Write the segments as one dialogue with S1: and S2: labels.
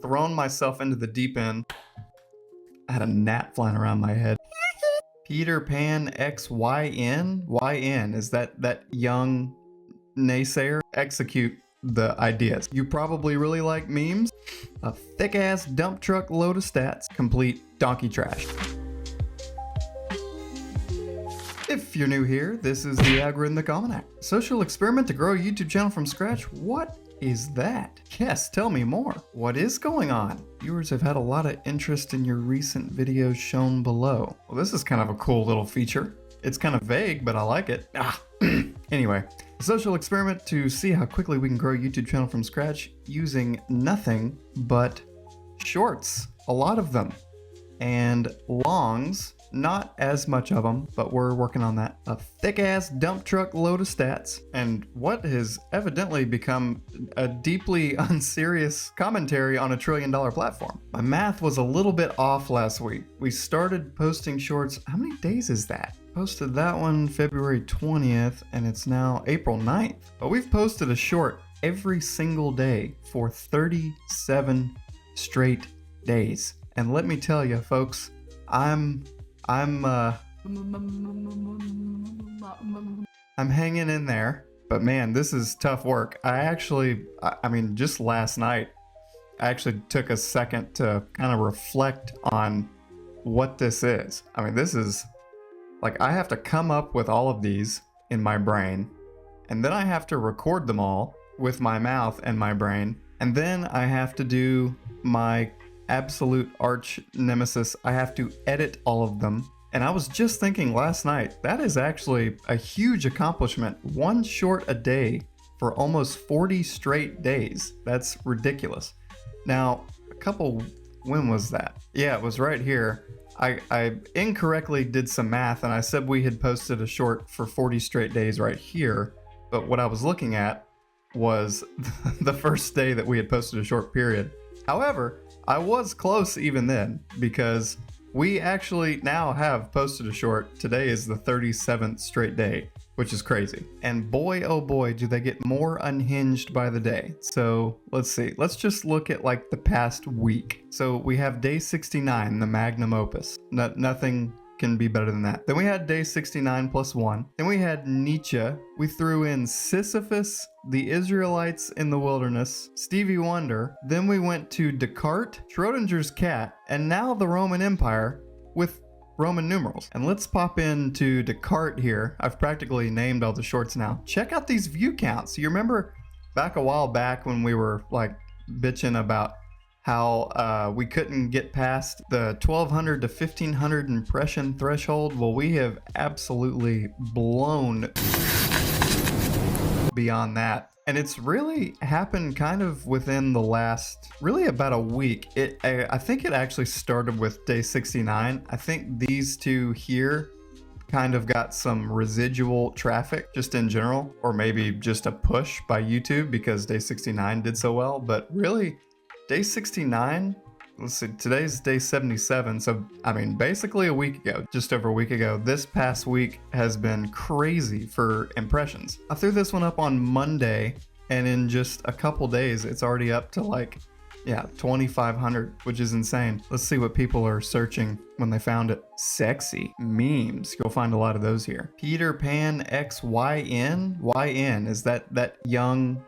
S1: thrown myself into the deep end. I had a gnat flying around my head. Peter Pan XYN? YN, is that young naysayer? Execute the ideas. You probably really like memes. A thick-ass dump truck load of stats, complete donkey trash. If you're new here, this is the Algorithmic Almanac. Social experiment to grow a YouTube channel from scratch? What is that? Yes, tell me more. What is going on? Viewers have had a lot of interest in your recent videos shown below. Well, this is kind of a cool little feature. It's kind of vague, but I like it. Anyway, a social experiment to see how quickly we can grow a YouTube channel from scratch using nothing but shorts. A lot of them. And longs. Not as much of them, but we're working on that. A thick-ass dump truck load of stats, and what has evidently become a deeply unserious commentary on a $1 trillion platform. My math was a little bit off last week. We started posting shorts, how many days is that? Posted that one February 20th, and it's now April 9th. But we've posted a short every single day for 37 straight days. And let me tell you, folks, I'm hanging in there, but man, this is tough work. I mean, just last night, I actually took a second to kind of reflect on what this is. I mean, this is like, I have to come up with all of these in my brain, and then I have to record them all with my mouth and my brain, and then I have to do my absolute arch nemesis. I have to edit all of them. And I was just thinking last night, that is actually a huge accomplishment. One short a day for almost 40 straight days. That's ridiculous. Now, when was that? Yeah, it was right here. I incorrectly did some math and I said we had posted a short for 40 straight days right here. But what I was looking at was the first day that we had posted a short period. However, I was close even then, because we actually now have posted a short. Today is the 37th straight day, which is crazy. And boy, oh boy, do they get more unhinged by the day. So let's see. Let's just look at like the past week. So we have day 69, the magnum opus. Nothing can be better than that. Then we had day 69 plus 1. Then we had Nietzsche. We threw in Sisyphus, the Israelites in the wilderness, Stevie Wonder. Then we went to Descartes, Schrodinger's cat, and now the Roman Empire with Roman numerals. And let's pop into Descartes here. I've practically named all the shorts now. Check out these view counts. You remember back a while back when we were like bitching about how we couldn't get past the 1,200 to 1,500 impression threshold? Well, we have absolutely blown beyond that. And it's really happened kind of within the last, really about a week. I think it actually started with day 69. I think these two here kind of got some residual traffic just in general, or maybe just a push by YouTube because day 69 did so well. But really, day 69, let's see, today's day 77, so I mean basically a week ago, just over a week ago. This past week has been crazy for impressions. I threw this one up on Monday, and in just a couple days it's already up to like, yeah, 2,500, which is insane. Let's see what people are searching when they found it. Sexy memes, you'll find a lot of those here. Peter Pan XYN? YN, is that young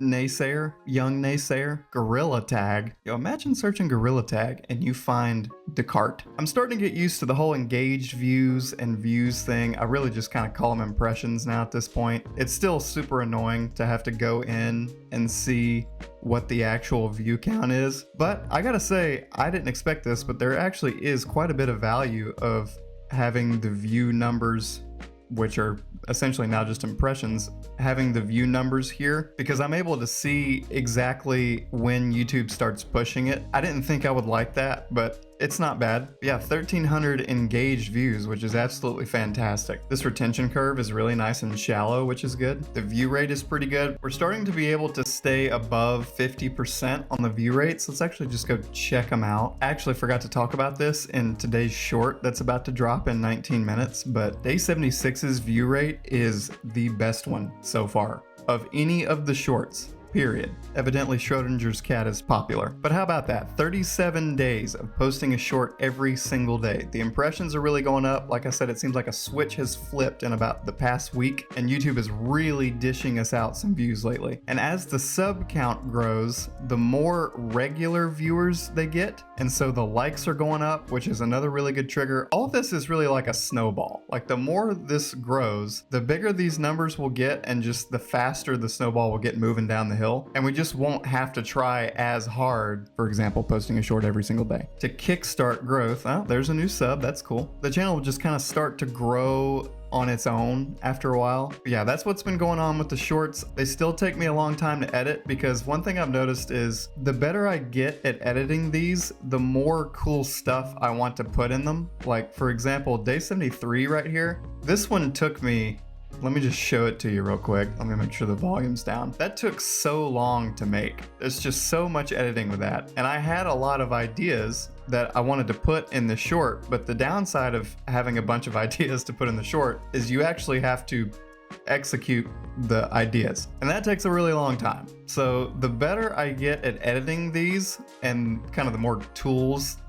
S1: naysayer, gorilla tag. Yo, imagine searching gorilla tag and you find Descartes. I'm starting to get used to the whole engaged views and views thing. I really just kind of call them impressions now at this point. It's still super annoying to have to go in and see what the actual view count is, but I gotta say, I didn't expect this, but there actually is quite a bit of value of having the view numbers, which are essentially now just impressions, having the view numbers here, because I'm able to see exactly when YouTube starts pushing it. I didn't think I would like that, but it's not bad. Yeah, 1,300 engaged views, which is absolutely fantastic. This retention curve is really nice and shallow, which is good. The view rate is pretty good. We're starting to be able to stay above 50% on the view rates. Let's actually just go check them out. I actually forgot to talk about this in today's short that's about to drop in 19 minutes, but day 76's view rate is the best one so far of any of the shorts. period. Evidently Schrodinger's cat is popular. But how about that? 37 days of posting a short every single day. The impressions are really going up. Like I said, it seems like a switch has flipped in about the past week, and YouTube is really dishing us out some views lately. And as the sub count grows, the more regular viewers they get, and so the likes are going up, which is another really good trigger. All of this is really like a snowball. Like the more this grows, the bigger these numbers will get, and just the faster the snowball will get moving down the hill. And we just won't have to try as hard, for example, posting a short every single day. To kickstart growth, oh, there's a new sub, that's cool. The channel will just kind of start to grow on its own after a while. Yeah, that's what's been going on with the shorts. They still take me a long time to edit, because one thing I've noticed is the better I get at editing these, the more cool stuff I want to put in them. Like for example, day 73 right here, this one took me, let me just show it to you real quick. Let me make sure the volume's down. That took so long to make. There's just so much editing with that. And I had a lot of ideas that I wanted to put in the short, but the downside of having a bunch of ideas to put in the short is you actually have to execute the ideas, and that takes a really long time. So the better I get at editing these, and kind of the more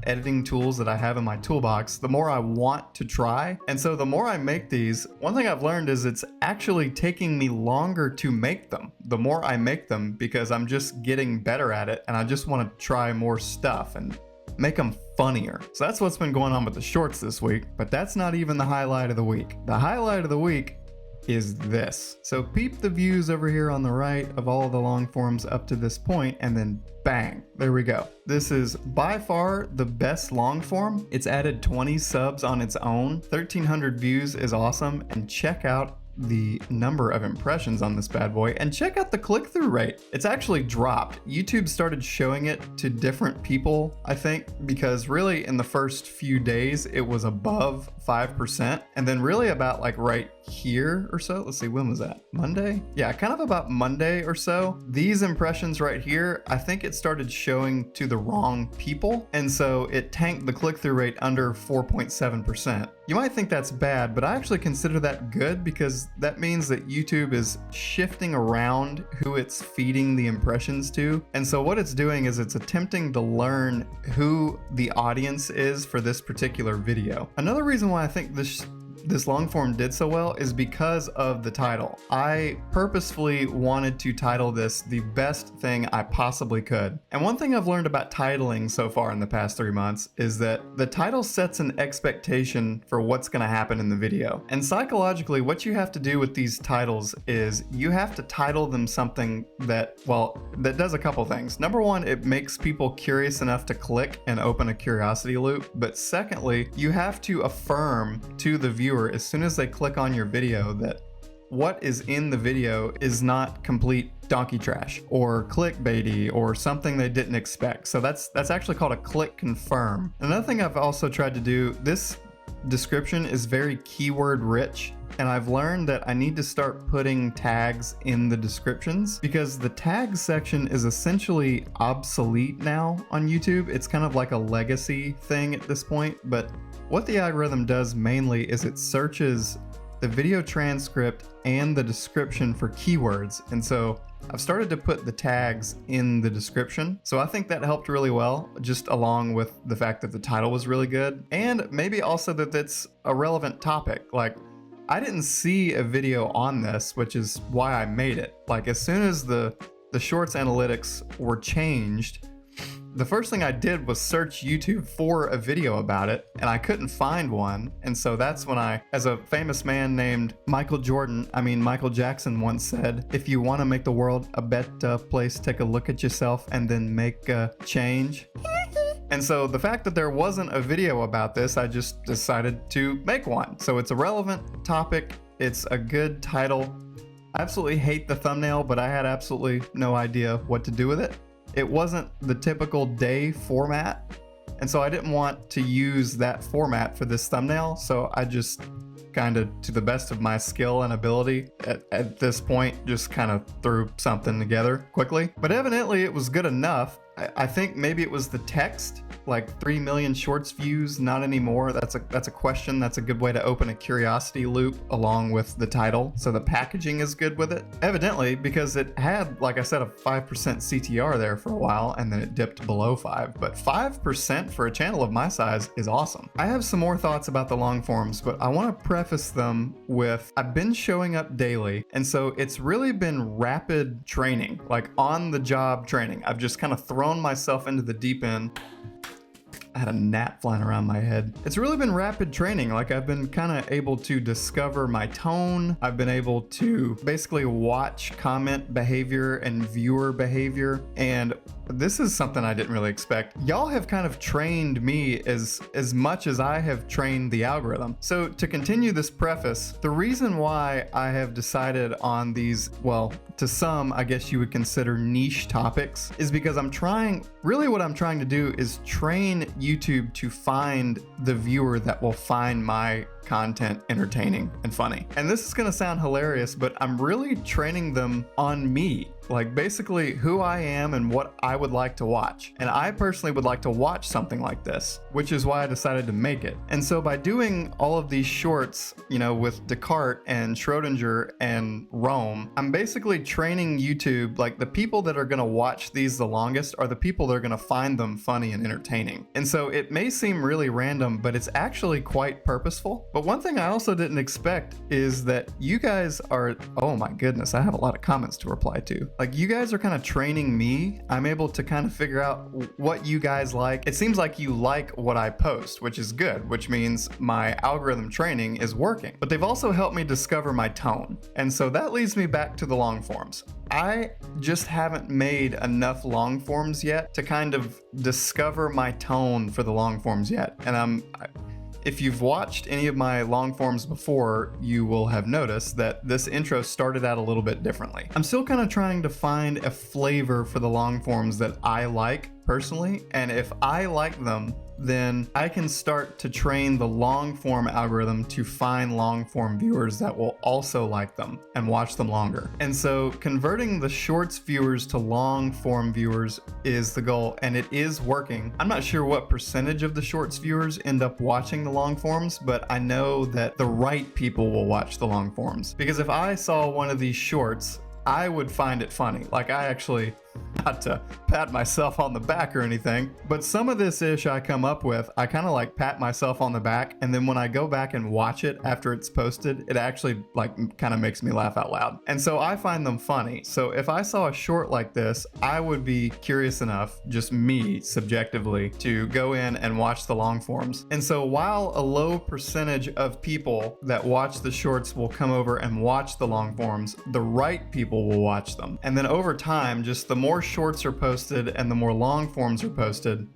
S1: editing tools that I have in my toolbox, the more I want to try. And so the more I make these, one thing I've learned is it's actually taking me longer to make them the more I make them, because I'm just getting better at it, and I just want to try more stuff and make them funnier. So that's what's been going on with the shorts this week, but that's not even the highlight of the week. The highlight of the week is this. So peep the views over here on the right of all of the long forms up to this point, and then bang, there we go. This is by far the best long form. It's added 20 subs on its own. 1,300 views is awesome, and check out the number of impressions on this bad boy, and check out the click-through rate. It's actually dropped. YouTube started showing it to different people, I think, because really in the first few days it was above 5%, and then really about like right here or so, let's see, when was that? Monday? Yeah, kind of about Monday or so. These impressions right here, I think it started showing to the wrong people, and so it tanked the click-through rate under 4.7%. You might think that's bad, but I actually consider that good, because that means that YouTube is shifting around who it's feeding the impressions to. And so what it's doing is it's attempting to learn who the audience is for this particular video. Another reason why I think this long form did so well is because of the title. I purposefully wanted to title this the best thing I possibly could. And one thing I've learned about titling so far in the past 3 months is that the title sets an expectation for what's going to happen in the video. And psychologically, what you have to do with these titles is you have to title them something that, well, that does a couple things. Number one, it makes people curious enough to click and open a curiosity loop. But secondly, you have to affirm to the viewer as soon as they click on your video that what is in the video is not complete donkey trash or clickbaity or something they didn't expect. So that's actually called a click confirm. Another thing I've also tried to do, this description is very keyword rich, and I've learned that I need to start putting tags in the descriptions, because the tag section is essentially obsolete now on YouTube. It's kind of like a legacy thing at this point, but what the algorithm does mainly is it searches the video transcript and the description for keywords. And so I've started to put the tags in the description. So I think that helped really well, just along with the fact that the title was really good. And maybe also that it's a relevant topic. Like, I didn't see a video on this, which is why I made it. Like, as soon as the shorts analytics were changed, the first thing I did was search YouTube for a video about it, and I couldn't find one. And so that's when as a famous man named Michael Jackson once said, if you want to make the world a better place, take a look at yourself and then make a change. And so the fact that there wasn't a video about this, I just decided to make one. So it's a relevant topic. It's a good title. I absolutely hate the thumbnail, but I had absolutely no idea what to do with it. It wasn't the typical day format, and so I didn't want to use that format for this thumbnail, so I just kind of, to the best of my skill and ability at this point, just kind of threw something together quickly. But evidently it was good enough. I think maybe it was the text like 3 million shorts views? Not anymore. That's a question. That's a good way to open a curiosity loop along with the title. So the packaging is good with it. Evidently, because it had, like I said, a 5% CTR there for a while, and then it dipped below 5. But 5% for a channel of my size is awesome. I have some more thoughts about the long forms, but I want to preface them with I've been showing up daily, and so it's really been rapid training, like on the job training. I've just kind of thrown myself into the deep end. I had a gnat flying around my head. It's really been rapid training. Like, I've been kind of able to discover my tone. I've been able to basically watch comment behavior and viewer behavior. And this is something I didn't really expect. Y'all have kind of trained me as much as I have trained the algorithm. So to continue this preface, the reason why I have decided on these, well, to some, I guess you would consider niche topics, is because really what I'm trying to do is train YouTube to find the viewer that will find my content entertaining and funny. And this is gonna sound hilarious, but I'm really training them on me. Like, basically who I am and what I would like to watch. And I personally would like to watch something like this, which is why I decided to make it. And so by doing all of these shorts, with Descartes and Schrodinger and Rome, I'm basically training YouTube, like the people that are gonna watch these the longest are the people that are gonna find them funny and entertaining. And so it may seem really random, but it's actually quite purposeful. But one thing I also didn't expect is that you guys are, oh my goodness, I have a lot of comments to reply to. Like, you guys are kind of training me. I'm able to kind of figure out what you guys like. It seems like you like what I post, which is good, which means my algorithm training is working. But they've also helped me discover my tone. And so that leads me back to the long forms. I just haven't made enough long forms yet to kind of discover my tone for the long forms yet. And if you've watched any of my long forms before, you will have noticed that this intro started out a little bit differently. I'm still kind of trying to find a flavor for the long forms that I like personally, and if I like them, then I can start to train the long form algorithm to find long form viewers that will also like them and watch them longer. And so converting the shorts viewers to long form viewers is the goal, and it is working. I'm not sure what percentage of the shorts viewers end up watching the long forms, but I know that the right people will watch the long forms. Because if I saw one of these shorts, I would find it funny. Like, I actually, not to pat myself on the back or anything, but some of this ish I come up with, I kind of like pat myself on the back, and then when I go back and watch it after it's posted, it actually like kind of makes me laugh out loud. And so I find them funny. So if I saw a short like this, I would be curious enough, just me subjectively, to go in and watch the long forms. And so while a low percentage of people that watch the shorts will come over and watch the long forms, the right people will watch them. And then over time, just the more shorts are posted and the more long forms are posted,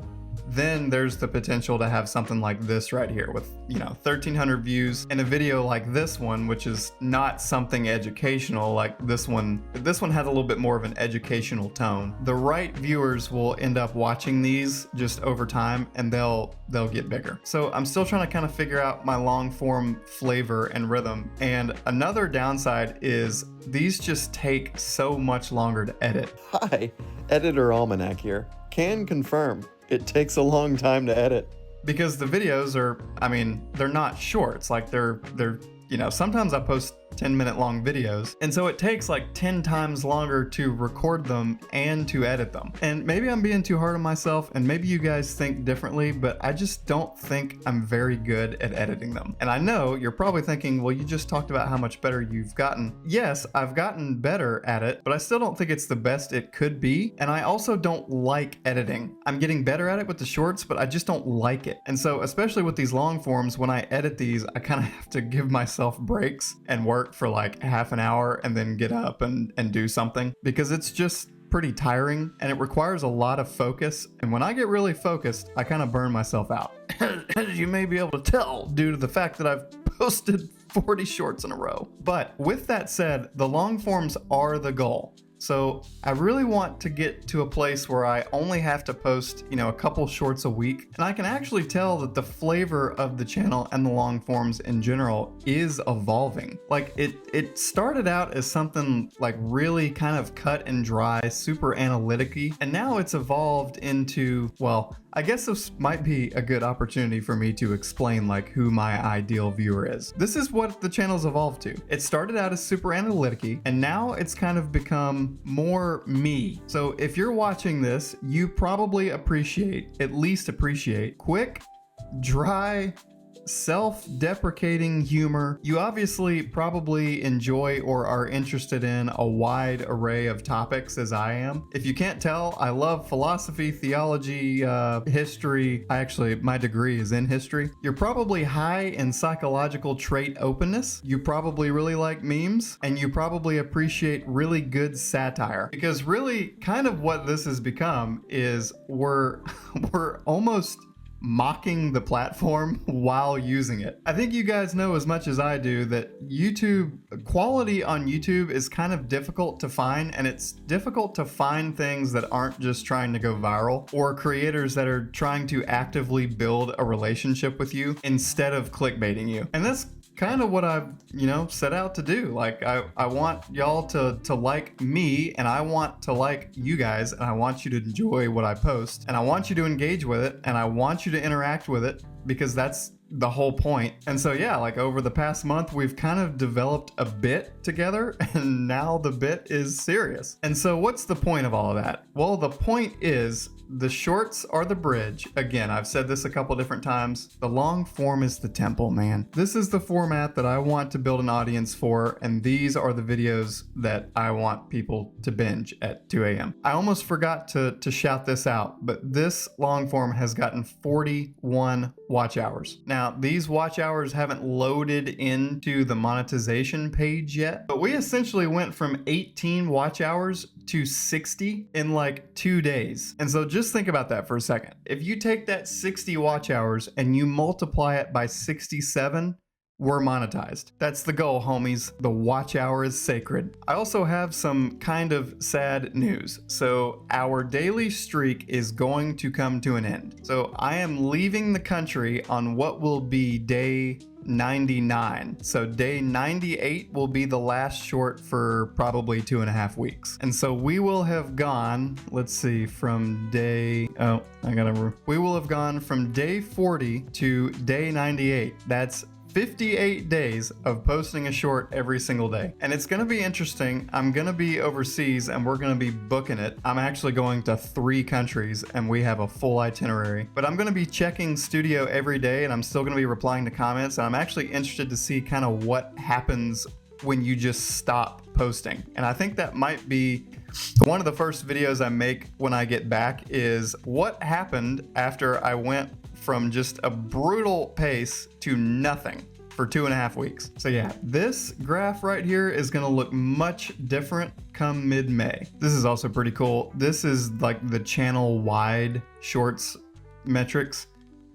S1: then there's the potential to have something like this right here with 1,300 views in a video like this one, which is not something educational. Like this one had a little bit more of an educational tone. The right viewers will end up watching these just over time, and they'll get bigger. So I'm still trying to kind of figure out my long form flavor and rhythm. And another downside is these just take so much longer to edit.
S2: Hi, Editor Almanac here. Can confirm. It takes a long time to edit.
S1: Because the videos are, they're not shorts. Like they're sometimes I post 10-minute long videos, and so it takes like 10 times longer to record them and to edit them. And maybe I'm being too hard on myself, and maybe you guys think differently, but I just don't think I'm very good at editing them. And I know you're probably thinking, well, you just talked about how much better you've gotten. Yes, I've gotten better at it, but I still don't think it's the best it could be. And I also don't like editing. I'm getting better at it with the shorts, but I just don't like it. And so especially with these long forms, when I edit these, I kind of have to give myself breaks and work for like half an hour and then get up and do something, because it's just pretty tiring and it requires a lot of focus. And when I get really focused, I kind of burn myself out. As you may be able to tell due to the fact that I've posted 40 shorts in a row. But with that said, the long forms are the goal. So I really want to get to a place where I only have to post, a couple shorts a week. And I can actually tell that the flavor of the channel and the long forms in general is evolving. Like it started out as something like really kind of cut and dry, super analytic-y. And now it's evolved into, well, I guess this might be a good opportunity for me to explain like who my ideal viewer is. This is what the channel's evolved to. It started out as super analytic-y, and now it's kind of become more me. So if you're watching this, you probably at least appreciate quick, dry, self-deprecating humor. You obviously probably enjoy or are interested in a wide array of topics as I am. If you can't tell, I love philosophy, theology, history. My degree is in history. You're probably high in psychological trait openness. You probably really like memes, and you probably appreciate really good satire. Because really kind of what this has become is we're almost mocking the platform while using it. I think you guys know as much as I do that quality on YouTube is kind of difficult to find, and it's difficult to find things that aren't just trying to go viral or creators that are trying to actively build a relationship with you instead of clickbaiting you. And that's kind of what I've, set out to do. Like I want y'all to like me, and I want to like you guys, and I want you to enjoy what I post, and I want you to engage with it, and I want you to interact with it, because that's the whole point. And so yeah, like over the past month, we've kind of developed a bit together, and now the bit is serious. And so what's the point of all of that? Well, the point is the shorts are the bridge. Again, I've said this a couple different times. The long form is the temple, man. This is the format that I want to build an audience for, and these are the videos that I want people to binge at 2 a.m. I almost forgot to shout this out, but this long form has gotten 41 watch hours. Now, these watch hours haven't loaded into the monetization page yet, but we essentially went from 18 watch hours to 60 in like 2 days. And so just think about that for a second. If you take that 60 watch hours and you multiply it by 67, we're monetized. That's the goal, homies. The watch hour is sacred. I also have some kind of sad news. So our daily streak is going to come to an end. So I am leaving the country on what will be day 99. So day 98 will be the last short for probably 2.5 weeks. And so we will have gone, let's see, we will have gone from day 40 to day 98. That's 58 days of posting a short every single day. And it's gonna be interesting. I'm gonna be overseas and we're gonna be booking it. I'm actually going to 3 countries and we have a full itinerary. But I'm gonna be checking studio every day, and I'm still gonna be replying to comments. And I'm actually interested to see kind of what happens when you just stop posting. And I think that might be one of the first videos I make when I get back, is what happened after I went from just a brutal pace to nothing for 2.5 weeks. So yeah, this graph right here is gonna look much different come mid-May. This is also pretty cool. This is like the channel wide shorts metrics.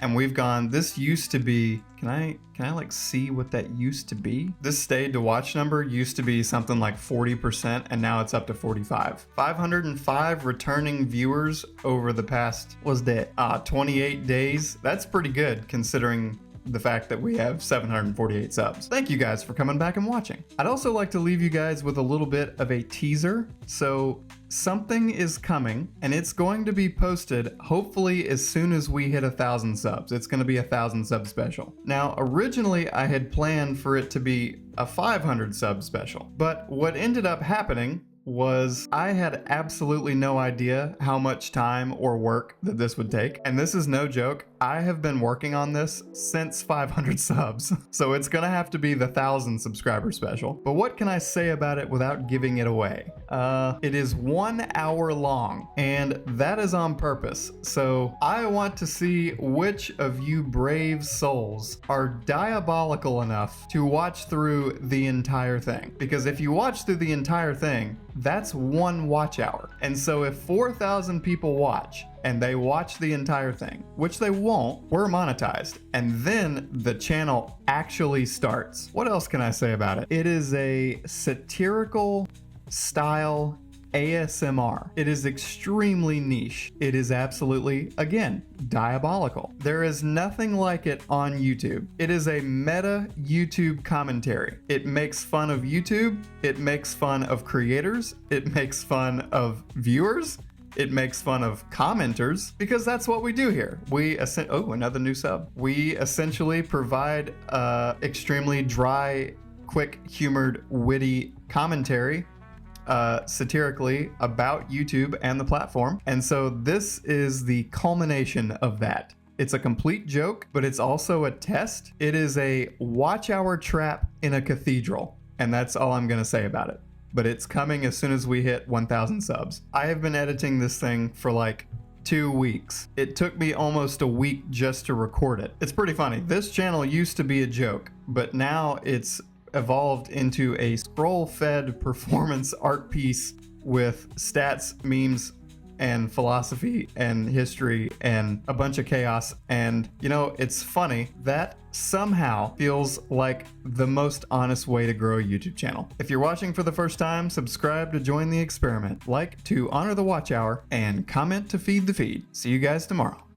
S1: And we've gone, this used to be, can I like see what that used to be? This stayed to watch number used to be something like 40%, and now it's up to 45. 505 returning viewers over the past, 28 days. That's pretty good considering the fact that we have 748 subs. Thank you guys for coming back and watching. I'd also like to leave you guys with a little bit of a teaser. So something is coming, and it's going to be posted hopefully as soon as we hit 1,000 subs. It's going to be a 1,000 sub special. Now, originally I had planned for it to be a 500 sub special, but what ended up happening was I had absolutely no idea how much time or work that this would take. And this is no joke. I have been working on this since 500 subs. So it's gonna have to be the 1,000 subscriber special. But what can I say about it without giving it away? It is 1 hour long, and that is on purpose. So I want to see which of you brave souls are diabolical enough to watch through the entire thing. Because if you watch through the entire thing, that's 1 watch hour. And so if 4,000 people watch, and they watch the entire thing, which they won't, we're monetized. And then the channel actually starts. What else can I say about it? It is a satirical style ASMR. It is extremely niche. It is absolutely, again, diabolical. There is nothing like it on YouTube. It is a meta YouTube commentary. It makes fun of YouTube. It makes fun of creators. It makes fun of viewers. It makes fun of commenters because that's what we do here. Another new sub. We essentially provide extremely dry, quick, humored, witty commentary satirically about YouTube and the platform. And so this is the culmination of that. It's a complete joke, but it's also a test. It is a watch hour trap in a cathedral. And that's all I'm going to say about it. But it's coming as soon as we hit 1,000 subs. I have been editing this thing for like 2 weeks. It took me almost a week just to record it. It's pretty funny. This channel used to be a joke, but now it's evolved into a scroll-fed performance art piece with stats, memes, and philosophy and history and a bunch of chaos. And you know, it's funny that somehow feels like the most honest way to grow a YouTube channel. If you're watching for the first time, subscribe to join the experiment, like to honor the watch hour, and comment to feed the feed. See you guys tomorrow.